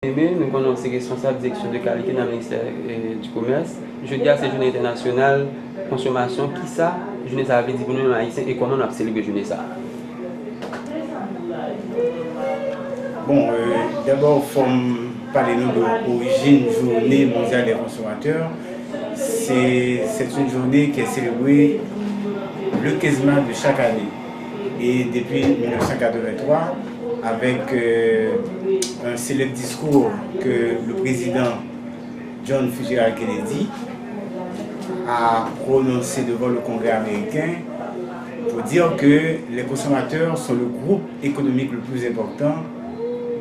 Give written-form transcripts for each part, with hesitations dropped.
Nous connaissons responsable de direction de qualité dans le ministère du Commerce. Je dis à cette journée internationale consommation, qui ça, journée ça avait dit pour nous haïtiens et comment on a célébré journée ça. Bon, d'abord, il faut parler de l'origine journée mondiale des consommateurs. C'est une journée qui est célébrée le 15 mars de chaque année. Et depuis 1983, avec un célèbre discours que le président John Fitzgerald Kennedy a prononcé devant le Congrès américain pour dire que les consommateurs sont le groupe économique le plus important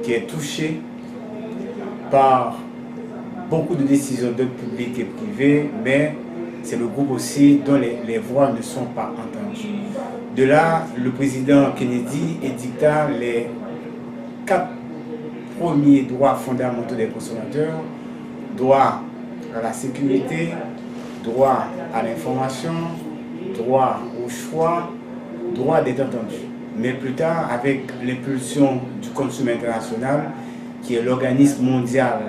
qui est touché par beaucoup de décisions d'ordre public et privé, mais c'est le groupe aussi dont les voix ne sont pas entendues. De là, le président Kennedy édicta les 4 premiers droits fondamentaux des consommateurs: droit à la sécurité, droit à l'information, droit au choix, droit d'être entendu. Mais plus tard, avec l'impulsion du Consumer International, qui est l'organisme mondial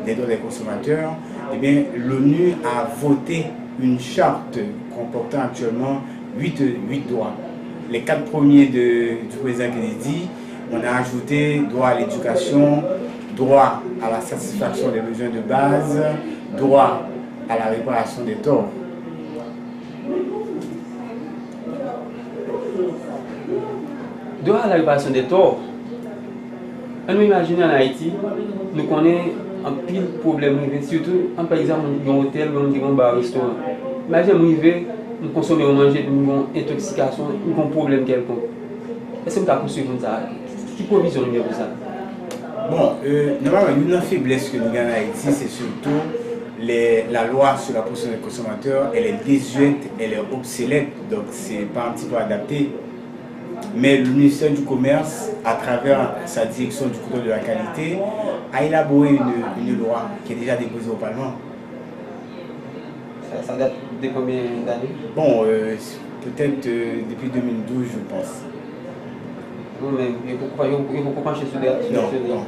des droits des consommateurs, eh bien, l'ONU a voté une charte comportant actuellement 8 droits. Les 4 premiers du président Kennedy, on a ajouté droit à l'éducation, droit à la satisfaction des besoins de base, droit à la réparation des torts. Droit à la réparation des torts. On nous imagine en Haïti, nous connaissons un pile problème, surtout par exemple dans un hôtel ou un bar restaurant. Imaginez nous consommons, nous manger, nous avons une intoxication, nous avons un problème quelconque. Est-ce que vous avez poursuivi ça? Qui provision nous pour ça? Bon, normalement, une faiblesse que nous avons en Haïti, c'est surtout la loi sur la protection des consommateurs. Elle est désuète, elle est obsolète, donc c'est pas un petit peu adapté. Mais le ministère du Commerce, à travers sa direction du contrôle de la qualité, a élaboré une loi qui est déjà déposée au Parlement. Ça date de combien d'années? Bon, peut-être depuis 2012, je pense. Mais il faut pencher sur des... Non.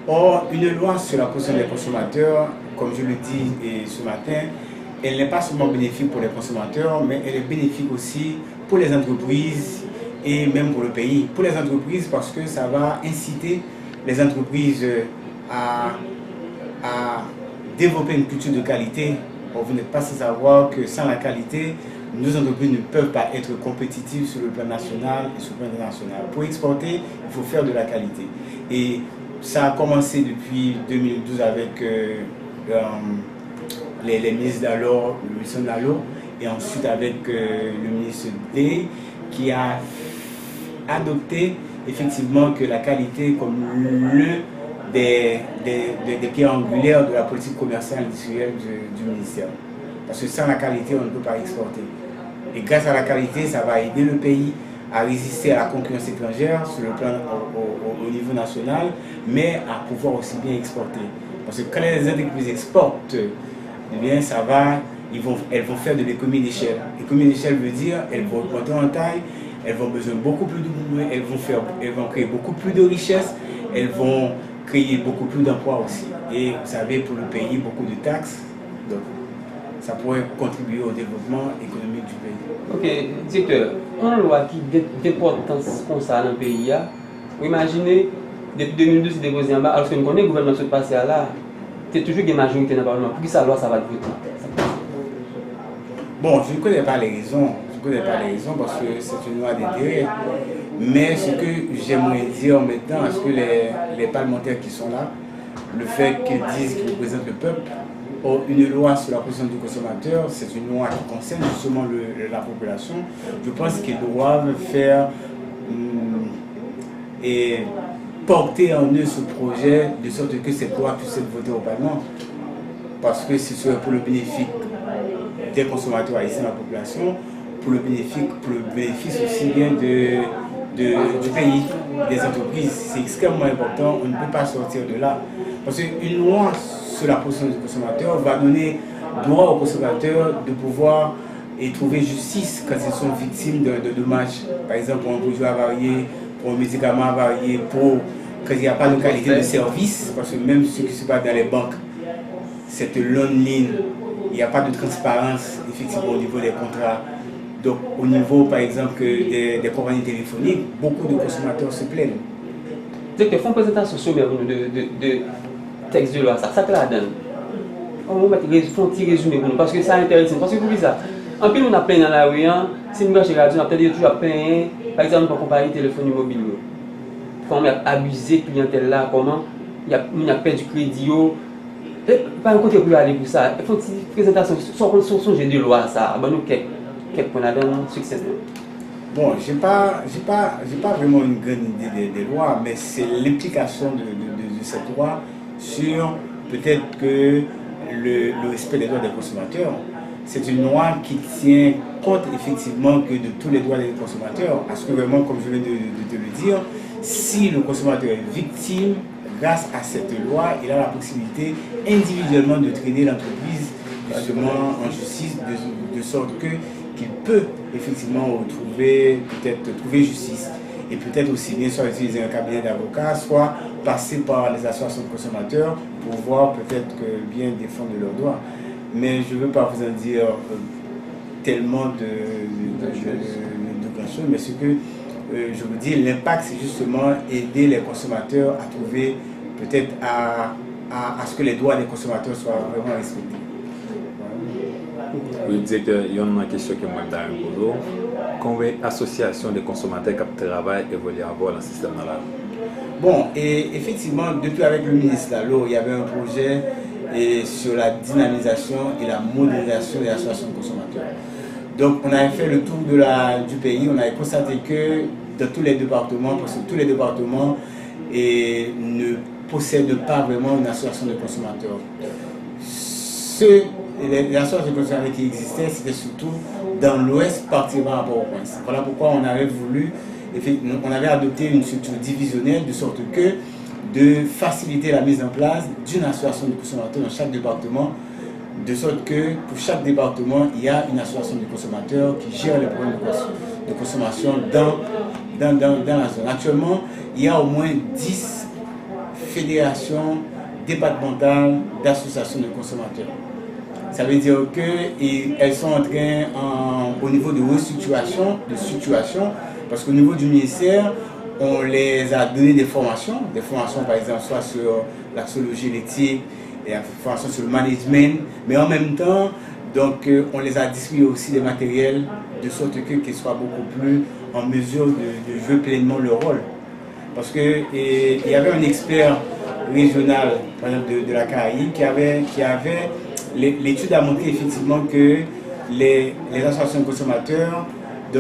Or, une loi sur la protection des consommateurs, comme je le dis ce matin, elle n'est pas seulement bénéfique pour les consommateurs, mais elle est bénéfique aussi pour les entreprises et même pour le pays. Pour les entreprises, parce que ça va inciter les entreprises à développer une culture de qualité. Bon, vous n'êtes pas sans savoir que sans la qualité, nos entreprises ne peuvent pas être compétitives sur le plan national et sur le plan international. Pour exporter, il faut faire de la qualité. Et ça a commencé depuis 2012 avec les ministres d'alors, le ministre d'alors, et ensuite avec le ministre D, qui a adopté effectivement que la qualité comme l'un des pierres angulaires de la politique commerciale industrielle du ministère. Parce que sans la qualité, on ne peut pas exporter. Et grâce à la qualité, ça va aider le pays à résister à la concurrence étrangère sur le plan au niveau national, mais à pouvoir aussi bien exporter. Parce que quand les entreprises exportent, eh bien, ça va, elles vont faire de l'économie d'échelle. L'économie d'échelle veut dire elles vont augmenter en taille, elles vont besoin beaucoup plus de mouvements, elles vont créer beaucoup plus de richesses, elles vont créer beaucoup plus d'emplois aussi. Et vous savez, pour le pays, beaucoup de taxes. Donc, ça pourrait contribuer au développement économique du pays. Ok, directeur, une loi qui d'importance comme ça dans le pays, vous imaginez, depuis 2012, c'est déposé en bas, alors que nous connaissons le gouvernement qui se passe là, c'est toujours une majorité dans le Parlement. Pour qui ça loi, ça va être voté? Bon, je ne connais pas les raisons. Parce que c'est une loi d'intérêt. Mais ce que j'aimerais dire maintenant, est-ce que les parlementaires qui sont là, le fait qu'ils disent qu'ils représentent le peuple, une loi sur la protection du consommateur, c'est une loi qui concerne justement la population. Je pense qu'ils doivent faire et porter en eux ce projet de sorte que cette loi puisse être votée au Parlement. Parce que ce serait pour le bénéfice des consommateurs haïtiens de la population, pour le bénéfice aussi bien du pays, des entreprises. C'est extrêmement important, on ne peut pas sortir de là. Parce qu'une loi sur la protection du consommateur va donner droit aux consommateurs de pouvoir trouver justice quand ils sont victimes de dommages. Par exemple, pour un produit avarié, pour un médicament avarié, pour quand il n'y a pas de qualité de service, parce que même ce qui se passe dans les banques, cette longue ligne, il n'y a pas de transparence effectivement au niveau des contrats. Donc au niveau par exemple des compagnies téléphoniques, beaucoup de consommateurs se plaignent. C'est que font une présentation sommaire de texte de loi, ça que la donne. On va faire un petit résumé pour nous, parce que ça intéresse. Parce que vous voyez ça, en plus on a plein dans la rue, si nous regardons radio, on a peut-être toujours plein, par exemple pour comparer téléphone mobile. Comment abuser clientèle là, comment il y a perdu du crédit. Pas un côté pour aller pour ça. Il faut une présentation sur de loi, ça. Bon, nous, quelques points là dans succès. Bon, j'ai pas vraiment une grande idée des lois, mais c'est l'implication de cette loi sur peut-être que le respect des droits des consommateurs. C'est une loi qui tient compte effectivement que de tous les droits des consommateurs. Parce que vraiment, comme je viens de te le dire, si le consommateur est victime, grâce à cette loi, il a la possibilité individuellement de traîner l'entreprise justement en justice, de sorte qu'il peut effectivement peut-être trouver justice. Et peut-être aussi bien soit utiliser un cabinet d'avocats, soit passer par les associations de consommateurs pour voir peut-être que bien défendre leurs droits. Mais je ne veux pas vous en dire tellement de grandes choses, mais ce que je vous dis, l'impact, c'est justement aider les consommateurs à trouver, peut-être à ce que les droits des consommateurs soient vraiment respectés. Vous dites qu'il y a une question qui m'a donné un boulot. Combien d'associations de consommateurs qui travaillent et veulent avoir dans le système là? Bon, et effectivement, depuis avec le ministre Lalo, il y avait un projet sur la dynamisation et la modernisation des associations de consommateurs. Donc, on avait fait le tour du pays, on avait constaté que dans tous les départements, parce que tous les départements ne possèdent pas vraiment une association de consommateurs. Les associations de consommateurs qui existaient, c'était surtout dans l'ouest, particulièrement à Port-au-Prince. Voilà pourquoi on avait on avait adopté une structure divisionnelle de sorte que de faciliter la mise en place d'une association de consommateurs dans chaque département, de sorte que pour chaque département, il y a une association de consommateurs qui gère les problèmes de consommation dans la zone. Actuellement, il y a au moins 10 fédérations départementales d'associations de consommateurs. Ça veut dire qu'elles sont en train, au niveau de restructuration, parce qu'au niveau du ministère, on les a donné des formations par exemple, soit sur l'axiologie, l'éthique, et la formation sur le management, mais en même temps, donc, on les a distribué aussi des matériels de sorte qu'ils soient beaucoup plus en mesure de jouer pleinement leur rôle. Parce qu'il y avait un expert régional, par exemple de la Caraïbe, qui avait l'étude a montré effectivement que les associations de consommateurs,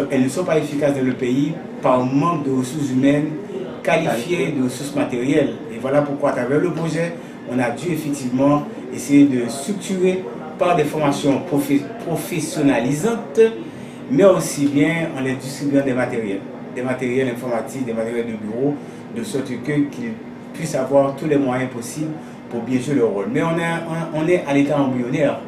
elles ne sont pas efficaces dans le pays par manque de ressources humaines qualifiées, de ressources matérielles. Et voilà pourquoi à travers le projet, on a dû effectivement essayer de structurer par des formations professionnalisantes, mais aussi bien en les distribuant des matériels informatiques, des matériels de bureau, de sorte qu'ils puissent avoir tous les moyens possibles pour bien jouer leur rôle. Mais on est à l'état embryonnaire.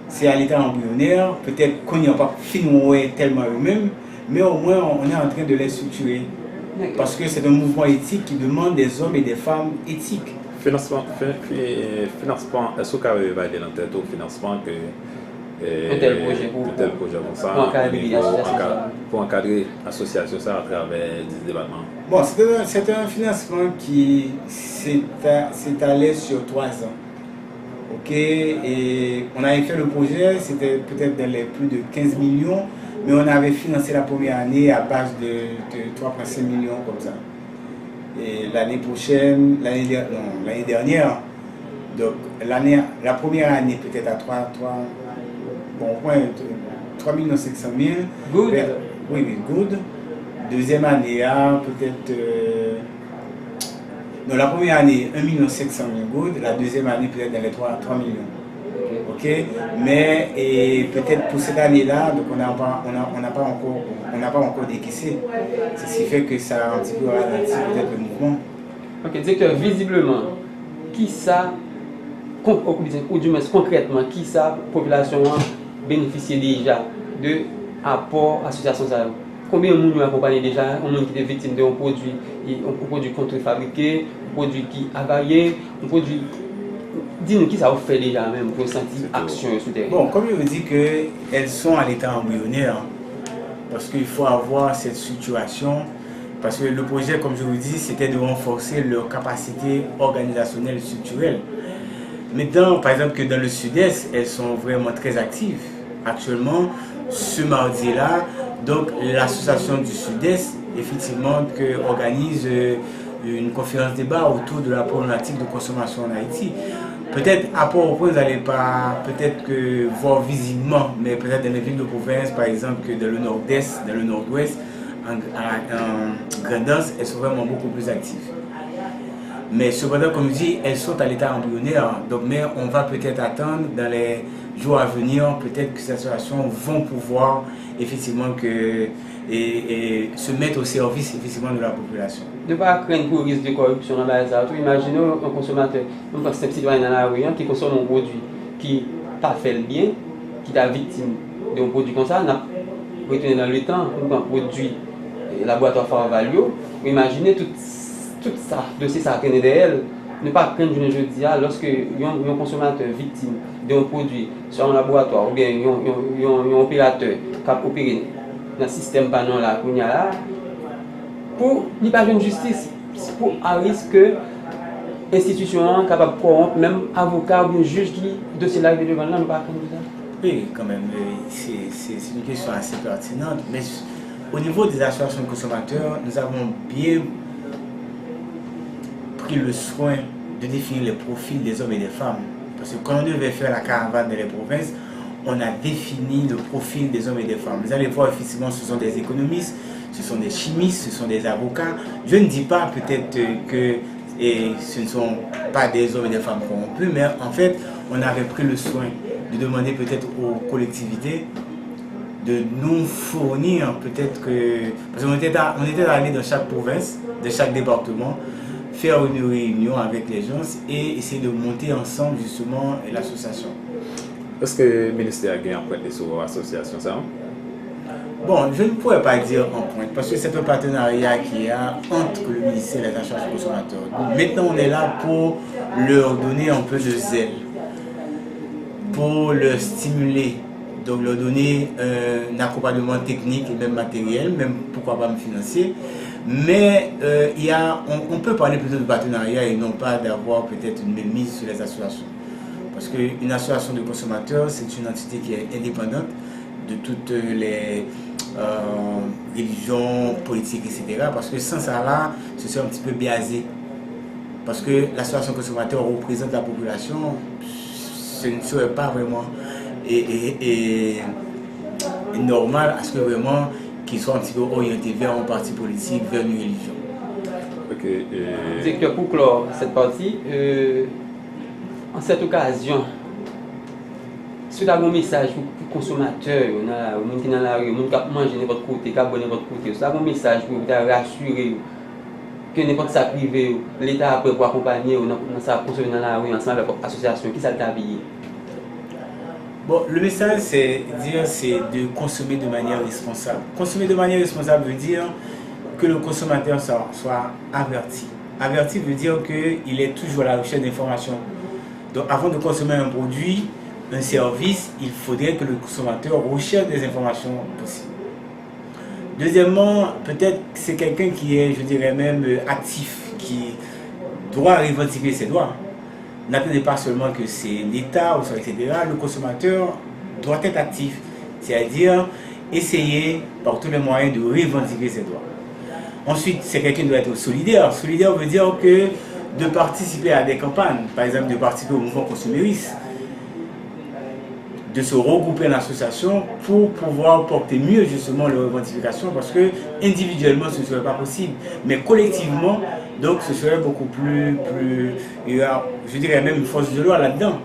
C'est à l'état embryonnaire, peut-être qu'on n'y a pas fini tellement eux-mêmes, mais au moins on est en train de les structurer. Parce que c'est un mouvement éthique qui demande des hommes et des femmes éthiques. Financement, est-ce que vous avez évalué dans tête au financement que un tel projet pour ça, pour encadrer l'association ça à travers 10 départements? Bon, c'est un financement qui s'étalait sur 3 ans. Ok, et on avait fait le projet, c'était peut-être dans les plus de 15 millions, mais on avait financé la première année à base de 3,5 millions comme ça. Et l'année prochaine, l'année dernière, donc la première année peut-être à 3 500 000. Good. Oui, good. Deuxième année, peut-être. Non, la première année, 1 700 000 good. La deuxième année, peut-être dans les 3 millions. Ok. Mais peut-être pour cette année-là, donc on n'a pas encore décaissé. C'est ce qui fait que ça a un petit peu ralenti peut-être le mouvement. Ok, directeur, visiblement, qui ça, ou du moins concrètement, qui ça, population bénéficie déjà de apport association ça? combien de monde accompagné déjà, un monde qui est victime d'un produit contrefabriqué, un produit qui avarié, un produit. Dis-nous qui ça vous fait déjà même pour sentir action sur terrain. Bon, comme je vous dis qu'elles sont à l'état embryonnaire, parce qu'il faut avoir cette structuration, parce que le projet, comme je vous dis, c'était de renforcer leur capacité organisationnelle et structurelle. Maintenant, par exemple, que dans le sud-est, elles sont vraiment très actives. Actuellement, ce mardi-là, donc l'association du sud-est, effectivement, organise une conférence débat autour de la problématique de consommation en Haïti. Peut-être à Port-au-Prince, vous n'allez pas peut-être que voir visiblement, mais peut-être dans les villes de province, par exemple, que dans le nord-est, dans le nord-ouest, en Grand'Anse, elles sont vraiment beaucoup plus actives. Mais cependant, comme je dis, elles sont à l'état embryonnaire. Donc, mais on va peut-être attendre dans les jours à venir, peut-être que ces associations vont pouvoir effectivement se mettre au service effectivement de la population. Ne pas craindre pour risque de corruption dans la zone. Imaginez un consommateur, un citoyen dans la rue qui consomme un produit qui t'a fait le bien, qui t'a victime d'un produit comme ça, n'a retourné dans le temps pour un produit laboratoire Far Value. Imaginez tout ça, dossier ça traîne derrière elle. Ne pas craindre je dis lorsque un consommateur victime d'un produit soit un laboratoire ou bien un opérateur qui a opéré dans le système panon là, pour n'y pas une justice, pour à risque que l'institution capable de corrompre, même avocat ou juge qui dossier là devant là, ne pas craindre ça. Oui, quand même, c'est une question assez pertinente, mais au niveau des associations de consommateurs, nous avons bien pris le soin de définir les profils des hommes et des femmes. Parce que quand on devait faire la caravane dans les provinces, on a défini le profil des hommes et des femmes. Vous allez voir, effectivement, ce sont des économistes, ce sont des chimistes, ce sont des avocats. Je ne dis pas peut-être que ce ne sont pas des hommes et des femmes corrompus, mais en fait, on avait pris le soin de demander peut-être aux collectivités de nous fournir peut-être que... Parce qu'on était allé dans chaque province, de chaque département, faire une réunion avec les gens et essayer de monter ensemble justement l'association. Est-ce que le ministère a gagné en pointe sur l'association ça? Bon, je ne pourrais pas dire en pointe parce que c'est un partenariat qu'il y a entre le ministère et les associations de consommateurs. Donc, maintenant, on est là pour leur donner un peu de zèle, pour leur stimuler, donc leur donner un accompagnement technique et même matériel, même pourquoi pas financier. Mais on peut parler plutôt de partenariat et non pas d'avoir peut-être une mainmise sur les associations. Parce qu'une association de consommateurs, c'est une entité qui est indépendante de toutes les religions, politiques, etc. Parce que sans ça là, ce serait un petit peu biaisé. Parce que l'association consommateur représente la population, ce ne serait pas vraiment normal à ce que vraiment qu'ils soient un petit peu orientés vers un parti politique, vers une religion. Okay, Directeur, pour clore cette partie, en cette occasion, si vous avez un message pour les consommateurs, les gens qui sont dans la rue, les gens qui mangent de votre côté, qui abonnent de votre côté, vous avez un message pour vous rassurer que n'importe ça privé, l'État après pour accompagner dans sa consommer dans la rue ensemble avec l'association, qui ça t'a habillé? Bon, le message, c'est de consommer de manière responsable. Consommer de manière responsable veut dire que le consommateur soit averti. Averti veut dire qu'il est toujours à la recherche d'informations. Donc, avant de consommer un produit, un service, il faudrait que le consommateur recherche des informations possibles. Deuxièmement, peut-être que c'est quelqu'un qui est, je dirais même, actif, qui doit revendiquer ses droits. N'attendez pas seulement que c'est l'État, etc. Le consommateur doit être actif, c'est-à-dire essayer par tous les moyens de revendiquer ses droits. Ensuite, c'est quelqu'un qui doit être solidaire. Solidaire veut dire que de participer à des campagnes, par exemple de participer au mouvement consumériste, de se regrouper en association pour pouvoir porter mieux justement leurs revendications, parce que individuellement ce ne serait pas possible, mais collectivement donc ce serait beaucoup plus il y a, je dirais même une force de loi là-dedans.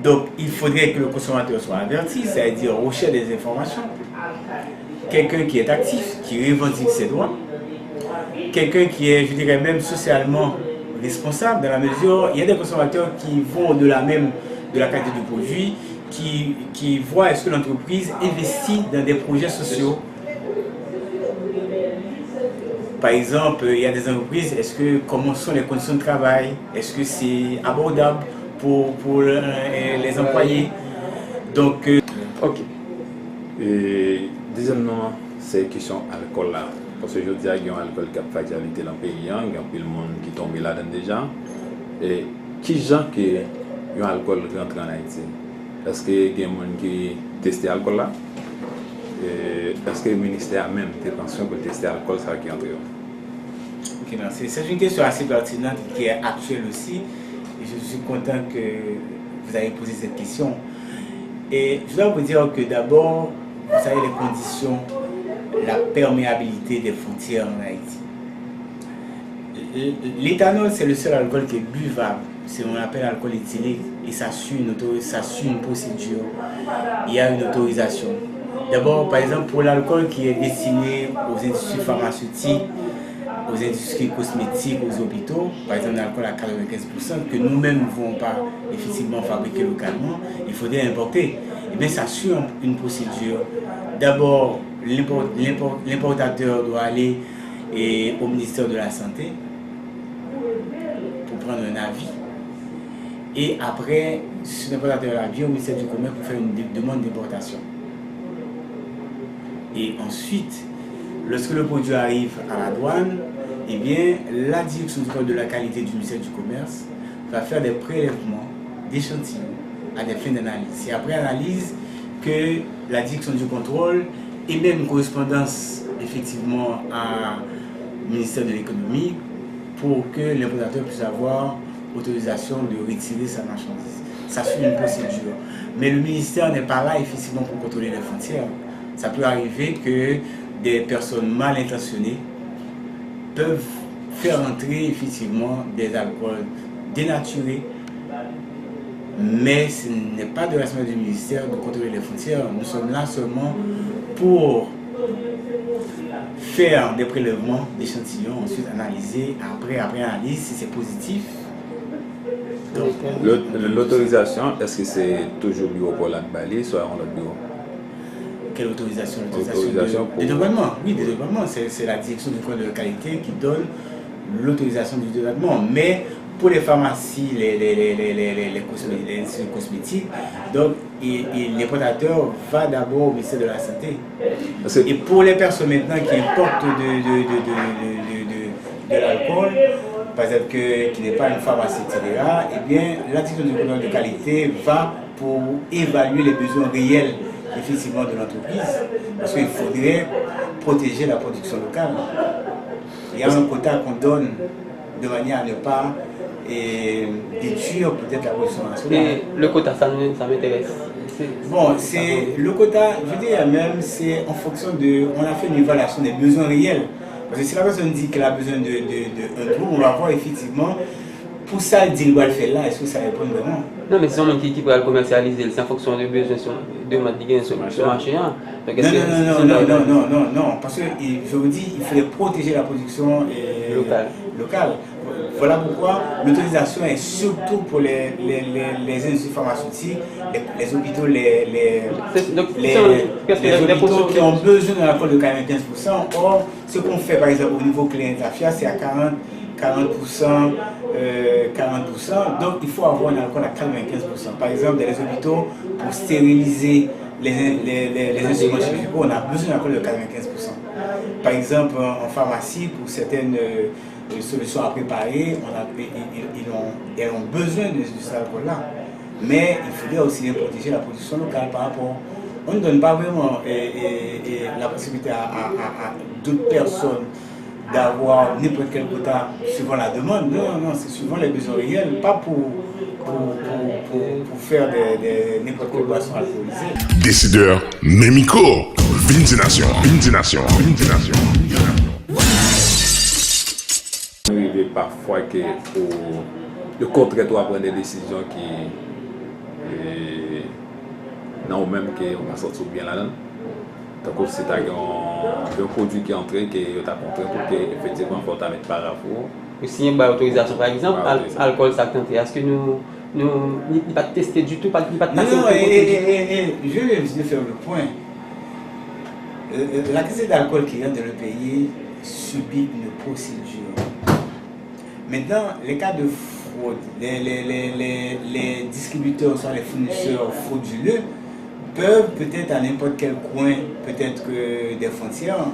Donc il faudrait que le consommateur soit averti, c'est-à-dire recherche des informations, quelqu'un qui est actif, qui revendique ses droits, quelqu'un qui est, je dirais même socialement responsable, dans la mesure il y a des consommateurs qui vont au-delà même de la qualité du produit, qui voient est-ce que l'entreprise investit dans des projets sociaux. par exemple, il y a des entreprises, comment sont les conditions de travail? Est-ce que c'est abordable pour les employés? Donc, Ok. Et deuxièmement, c'est une question alcool là. Parce que je dis qu'il y a un alcool qui a fatalité dans le pays, il y a un monde qui tombe là-dedans déjà. Et qui gens qui ont alcool rentre en Haïti? Est-ce qu'il y a des gens qui testent l'alcool là? Est-ce que le ministère a même des pensions pour tester l'alcool ça qui entre? Ok, non, c'est une question assez pertinente qui est actuelle aussi. Et je suis content que vous avez posé cette question. Et je dois vous dire que d'abord, vous savez les conditions, la perméabilité des frontières en Haïti. L'éthanol, c'est le seul alcool qui est buvable. C'est ce qu'on appelle l'alcool éthylique et ça suit une procédure. Il y a une autorisation. D'abord, par exemple, pour l'alcool qui est destiné aux industries pharmaceutiques, aux industries cosmétiques, aux hôpitaux, par exemple l'alcool à 95% que nous-mêmes ne pouvons pas effectivement fabriquer localement, il faudrait importer. Et bien ça suit une procédure. D'abord, l'importateur doit aller au ministère de la Santé pour prendre un avis. Et après, si l'importateur a bien au ministère du Commerce pour faire une demande d'importation. Et ensuite, lorsque le produit arrive à la douane, eh bien, la direction du contrôle de la qualité du ministère du Commerce va faire des prélèvements d'échantillons à des fins d'analyse. C'est après analyse que la direction du contrôle émet une correspondance effectivement au ministère de l'économie pour que l'importateur puisse avoir autorisation de retirer sa marchandise. Ça suit une procédure. Mais le ministère n'est pas là effectivement pour contrôler les frontières. Ça peut arriver que des personnes mal intentionnées peuvent faire entrer effectivement des alcools dénaturés, mais ce n'est pas de responsabilité du ministère de contrôler les frontières. Nous sommes là seulement pour faire des prélèvements d'échantillons, ensuite analyser, après analyse, si c'est positif. L'autorisation, est-ce que c'est toujours bureau pour la Bali, soit en le bureau? Quelle autorisation? L'autorisation de développement. Oui, de développement. C'est la direction du contrôle de qualité qui donne l'autorisation du développement. Mais pour les pharmacies, les cosmétiques, donc l'importateur va d'abord au ministère de la Santé. Et pour les personnes maintenant qui importent de l'alcool, par exemple qui n'est pas une pharmacie, etc., eh bien, la direction du contrôle de qualité va pour évaluer les besoins réels effectivement de l'entreprise, parce qu'il faudrait protéger la production locale. Il y a un quota qu'on donne de manière à ne pas détruire peut-être la production nationale. Et le quota, ça m'intéresse. Bon, c'est le quota, je veux dire même, c'est en fonction de... On a fait une évaluation des besoins réels. Parce que si la personne dit qu'elle a besoin d'un trou, on va voir effectivement, pour ça, elle dit le faire là, est-ce que ça répond vraiment? Non, mais c'est un qui peut le commercialiser, c'est en fonction des besoins de notre sur le marché. Non, parce que je vous dis, il fallait protéger la production locale. Voilà pourquoi l'autorisation est surtout pour les industries pharmaceutiques, les hôpitaux, les hôpitaux qui ont besoin d'un accord de 95%. Or, ce qu'on fait par exemple au niveau clientafia, c'est à 40%. Donc il faut avoir un alcool à 95%. Par exemple, dans les hôpitaux, pour stériliser les instruments chirurgicaux, on a besoin d'un alcool de 95%. Par exemple, en pharmacie, pour certaines solutions à préparer, elles ont besoin de cet alcool-là. Mais il faudrait aussi protéger la production locale par rapport. On ne donne pas vraiment la possibilité à d'autres personnes d'avoir n'importe quel quota suivant la demande. Non, c'est suivant les besoins réels, pas pour faire n'importe quelle boisson alcoolisée. Décideur Mémico, Vindination. Il arrive parfois que le contraire doit prendre des décisions qui non même qu'on va sortir bien là-dedans. Donc si tu as un produit qui est entré, qui est contraint pour que effectivement il faut mettre par rapport. Si il y a une autorisation par exemple, alcool ça tenté. Est-ce que nous ne pas tester du tout, pas de passer? Non, je vais faire le point. La quantité d'alcool qui rentre dans le pays subit une procédure. Maintenant, les cas de fraude, les distributeurs, soit les fournisseurs frauduleux, peuvent peut-être à n'importe quel coin, peut-être que des frontières,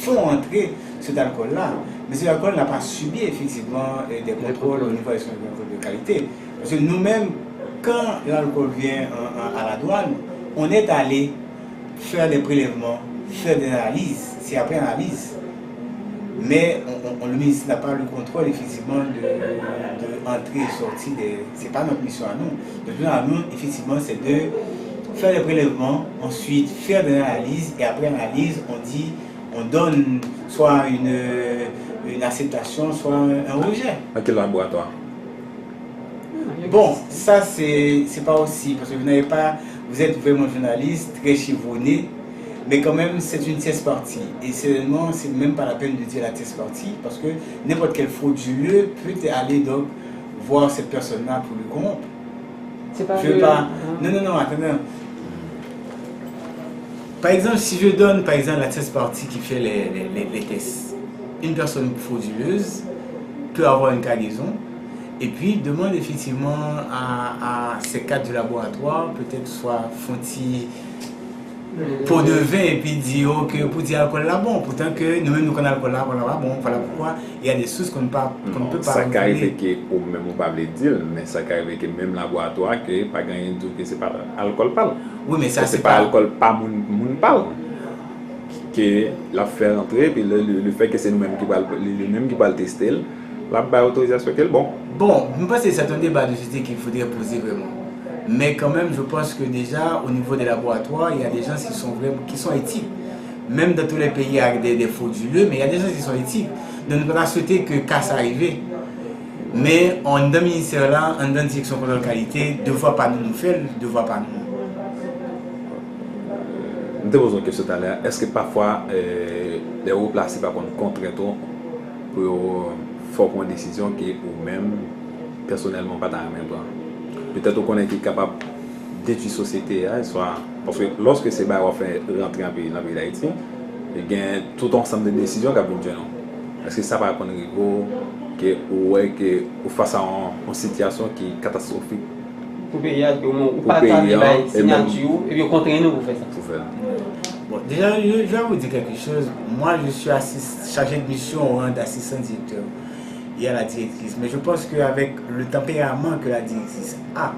font entrer cet alcool-là. Mais cet alcool n'a pas subi effectivement des contrôles au niveau des contrôles de qualité. Parce que nous-mêmes, quand l'alcool vient à la douane, on est allé faire des prélèvements, faire des analyses, c'est après analyse. Mais le ministre n'a pas le contrôle effectivement de entrée et sortie. C'est pas notre mission à nous. Notre mission à nous, effectivement, c'est de faire des prélèvements, ensuite faire des analyses, et après analyse, on donne soit une acceptation, soit un rejet. À quel laboratoire? Bon, ça c'est pas aussi, parce que vous êtes vraiment journaliste, très chevronné, mais quand même c'est une tierce partie. Et seulement, c'est même pas la peine de dire la tierce partie, parce que n'importe quel frauduleux peut aller donc voir cette personne-là pour le corrompre. C'est pas. Non, attendez. Par exemple, si je donne par exemple la tierce partie qui fait les tests, une personne frauduleuse peut avoir une cargaison. Et puis, demande effectivement à ces cadres du laboratoire, peut-être soit font-ils pot de vin et puis dire que pour dire alcool là bon, pourtant que nous-mêmes nous connaissons alcool là bon, voilà pourquoi il y a des choses qu'on ne peut pas. Ça arrive que même on pas le dire, mais ça arrive que même laboratoire que pas gagner tout que c'est pas alcool parle. Oui, mais ça c'est pas alcool pas moun parle. Que la faire entrer puis le fait que c'est nous-mêmes qui va le tester. La autorisation qu'elle bon. Bon, je pense que c'est un débat de société qu'il faudrait poser vraiment. Mais quand même, je pense que déjà, au niveau des laboratoires, il y a des gens qui sont éthiques. Même dans tous les pays, il y a des frauduleux, mais il y a des gens qui sont éthiques. Donc, nous ne pouvons pas souhaiter que casse arrive. Mais en dans le ministère là, en dans la direction contrôle de qualité, deux fois pas nous faire, deux fois pas nous. Nous te posons une question tout à l'heure. Est-ce que parfois, les hauts placés par contre pour faire une décision qui est ou même personnellement pas dans la même temps? Peut-être qu'on est capable d'étudier la société, soit parce que lorsque c'est va faire rentrer dans le pays d'Haïti, il y a tout ensemble de décisions qui vont venir. Est-ce que ça va prendre que face à une situation qui est catastrophique pour payer, ou pas attendre la signature et puis contraindre nous pour faire ça. Bon, déjà, je vais vous dire quelque chose. Moi, je suis chargé de mission au rang d'assistant directeur. Il y a la directrice, mais je pense qu'avec le tempérament que la directrice a,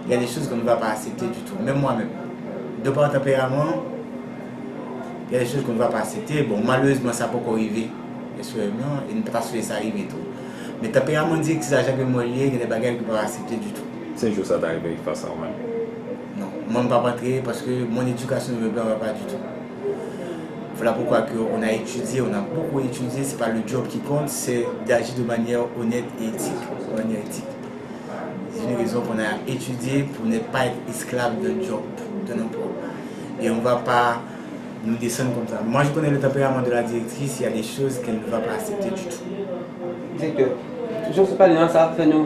il y a des choses qu'on ne va pas accepter du tout, même moi-même. De par le tempérament, il y a des choses qu'on ne va pas accepter. Bon, malheureusement, ça peut arriver, bien sûr, et ne peut pas se ça arrive et tout. Mais le tempérament dit que ça n'a jamais moyen, il y a des bagages qu'on ne va pas accepter du tout. C'est un jour ça t'arrive face à moi. Non, moi je ne vais pas rentrer parce que mon éducation ne me permet pas du tout. Voilà pourquoi on a étudié, on a beaucoup étudié, ce n'est pas le job qui compte, c'est d'agir de manière honnête et éthique. C'est une raison qu'on a étudié pour ne pas être esclave d'un job, d'un emploi. Et on ne va pas nous descendre comme ça. Moi je connais le tempérament de la directrice, il y a des choses qu'elle ne va pas accepter du tout. Directeur, je ne sais pas, ça fait nous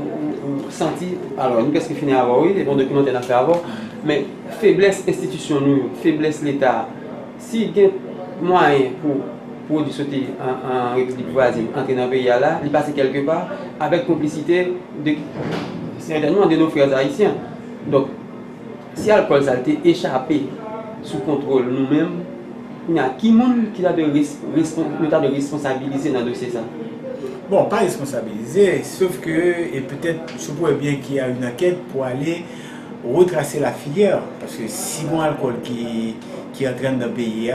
sentir, alors nous qu'est-ce qui finit à avoir, oui, les bons documentaires à faire avoir, mais faiblesse institutionnelle, faiblesse l'État, si il y a moyen pour sauter en République voisine, entrer dans le pays là, il passe quelque part avec complicité de certainement de nos frères haïtiens. Donc, si l'alcool ça a été échappé sous contrôle nous-mêmes, il y a qui a de responsabiliser dans le dossier ça? Bon, pas responsabiliser, sauf que, et peut-être, je pourrais bien qu'il y a une enquête pour aller retracer la filière, parce que si bon alcool qui entraîne dans le pays,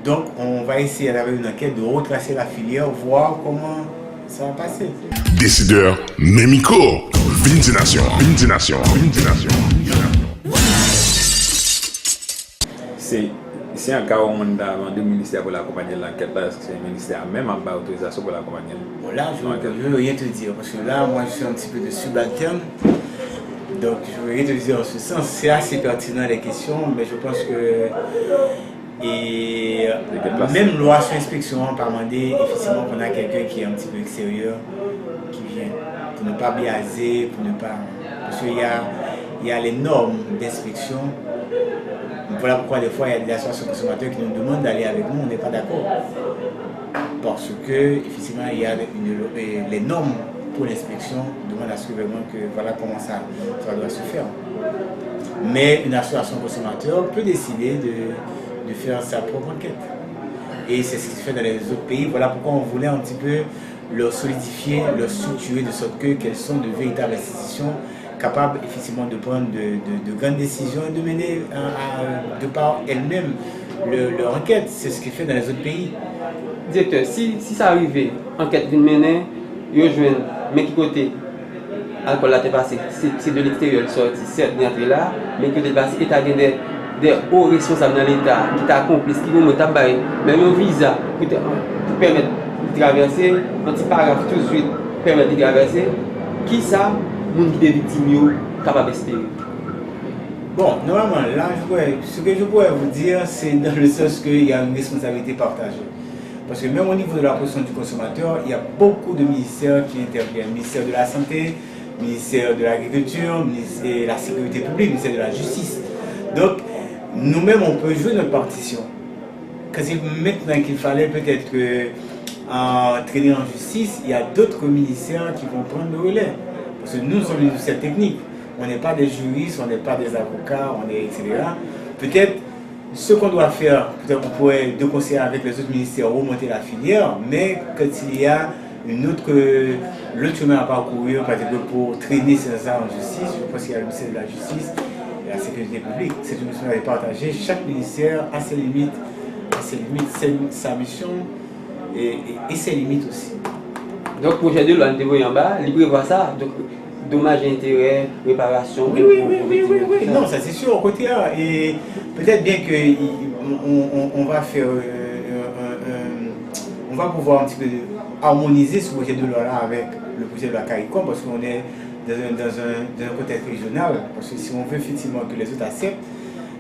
donc on va essayer d'avoir une enquête de retracer la filière, voir comment ça va passer. Décideur Mémico, Vindination. C'est un cas où on a deux ministères pour l'accompagner l'enquête, c'est le ministère même en bas autorisation pour l'accompagner. Bon là, je ne veux rien te dire, parce que là, moi je suis un petit peu de subalterne, donc je ne veux rien te dire en ce sens. C'est assez pertinent les questions, mais je pense que même loi sur inspection, par demander effectivement qu'on a quelqu'un qui est un petit peu extérieur, qui vient, pour ne pas biaiser, pour ne pas... Parce qu'il y a les normes d'inspection. Voilà pourquoi des fois il y a des associations consommateurs qui nous demandent d'aller avec nous, on n'est pas d'accord. parce que effectivement il y a les normes pour l'inspection demandent à ce que vraiment que voilà comment ça doit se faire. Mais une association consommateur peut décider de faire sa propre enquête. Et c'est ce qui se fait dans les autres pays. Voilà pourquoi on voulait un petit peu leur solidifier, leur structurer de sorte qu'elles sont de véritables institutions capables effectivement de prendre de grandes décisions et de mener de par elles-mêmes leur enquête. C'est ce qui est fait dans les autres pays. Directeur, si ça arrivait, enquête vient mener, ils rejoignent, mais qui côté alcool là t'est passé, c'est de l'extérieur sorti, certes, n'est entré là, mais que t'es passé, et t'as des hauts responsables dans l'État qui t'accomplissent, qui vont me tabayer, même un visa pour permettre de traverser, un petit paragraphe tout de suite permettre de traverser, qui ça, monde qui est victime, capable d'espérer. Bon, normalement, là, ce que je pourrais vous dire, c'est dans le sens qu'il y a une responsabilité partagée. Parce que même au niveau de la protection du consommateur, il y a beaucoup de ministères qui interviennent. Ministère de la Santé, ministère de l'Agriculture, ministère de la Sécurité publique, ministère de la Justice. Donc, nous-mêmes, on peut jouer notre partition. Quand c'est maintenant qu'il fallait peut-être traîner en justice, il y a d'autres ministères qui vont prendre le relais. Parce que nous sommes une industrie technique. On n'est pas des juristes, on n'est pas des avocats, on est etc. Peut-être ce qu'on doit faire, peut-être qu'on pourrait de concert avec les autres ministères remonter la filière, mais quand il y a l'autre chemin à parcourir, par exemple pour traîner ça en justice, je pense qu'il y a le ministère de la Justice et la Sécurité publique. C'est une mission à partager. Chaque ministère a ses limites, sa mission et ses limites aussi. Donc, projet de loi, on en bas, il prévoit ça. Donc, dommages et intérêts, réparation. Oui. Non, ça c'est sûr, au côté là. Et peut-être bien qu'on va faire. On va pouvoir un petit peu harmoniser ce projet de loi-là avec le projet de la CARICOM parce qu'on est dans un contexte régional. Parce que si on veut effectivement que les autres acceptent,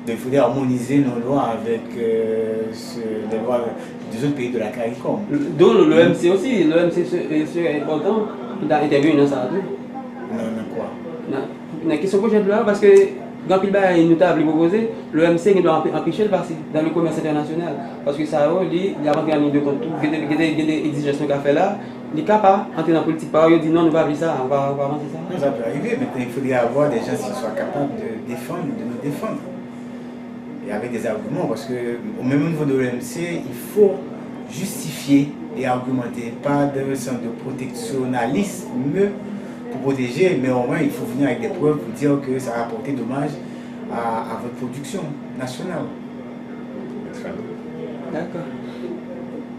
il faudrait harmoniser nos lois avec les lois des autres pays de la CARICOM. Donc, l'OMC aussi, l'OMC c'est important d'intervenir dans ça. Non, quoi? La question projet de loi, parce que dans le pays est notable proposé, l'OMC doit empêcher de passer dans le commerce international. Parce que ça, il y a un ligne de compte, il y a des exigences qu'on a fait là, il est capable d'entrer dans la politique, il dit non, on va appeler ça, on va avancer ça. Non, ça peut arriver, maintenant il faudrait avoir des gens qui soient capables de nous défendre. Et avec des arguments, parce qu'au même niveau de l'OMC, il faut justifier et argumenter, pas dans le sens de protectionnalisme pour protéger, mais au moins il faut venir avec des preuves pour dire que ça a apporté dommage à votre production nationale. D'accord.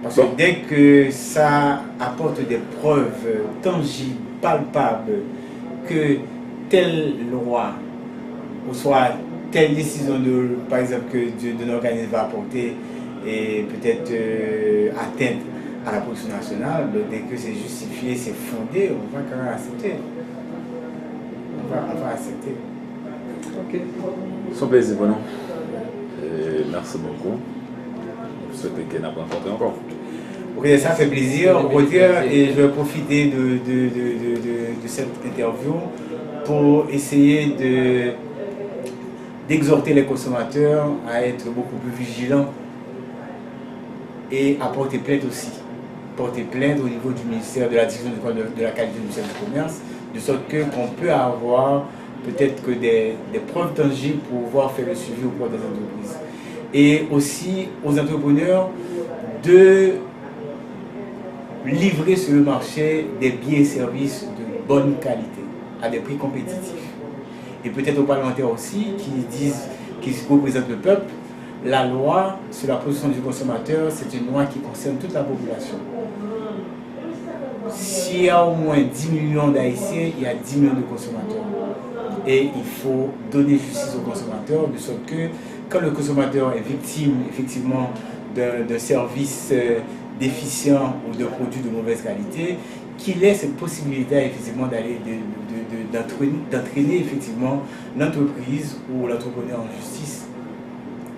Parce que dès que ça apporte des preuves tangibles, palpables, que telle loi, ou soit telle décision, par exemple, que d'un organisme va apporter et peut-être atteinte à la production nationale, dès que c'est justifié, c'est fondé, on va quand même accepter. On va accepter. Ok. Son plaisir, bon. Merci beaucoup. Je souhaite qu'elle n'a pas rencontré encore. Ok, ça fait plaisir. Au contraire, et je vais profiter de cette interview pour essayer d'exhorter les consommateurs à être beaucoup plus vigilants et à porter plainte aussi. Porter plainte au niveau du ministère de la Direction de la qualité du ministère du Commerce, de sorte qu'on peut avoir peut-être que des preuves tangibles pour pouvoir faire le suivi auprès des entreprises. Et aussi aux entrepreneurs de livrer sur le marché des biens et services de bonne qualité, à des prix compétitifs. Et peut-être aux parlementaires aussi qui représentent le peuple, la loi sur la protection du consommateur, c'est une loi qui concerne toute la population. S'il y a au moins 10 millions d'Haïtiens, il y a 10 millions de consommateurs. Et il faut donner justice aux consommateurs, de sorte que quand le consommateur est victime effectivement d'un service déficient ou de produits de mauvaise qualité, qu'il ait cette possibilité effectivement d'entraîner effectivement l'entreprise ou l'entrepreneur en justice.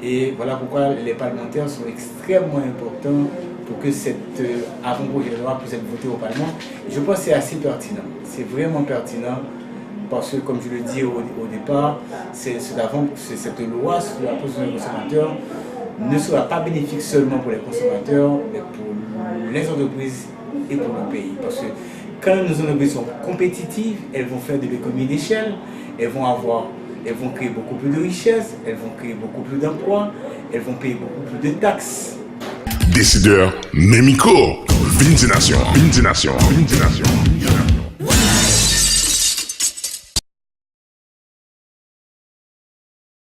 Et voilà pourquoi les parlementaires sont extrêmement importants pour que cet avant-projet de loi puisse être voté au Parlement. Et je pense que c'est assez pertinent, c'est vraiment pertinent parce que comme je le dis au départ, cette loi sur la protection des consommateurs ne sera pas bénéfique seulement pour les consommateurs, mais pour les entreprises et pour le pays. Parce que quand nos entreprises sont compétitives, elles vont faire de l'économie d'échelle, elles vont créer beaucoup plus de richesses, elles vont créer beaucoup plus d'emplois, elles vont payer beaucoup plus de taxes. Décideur Mémico, Vinci Nation.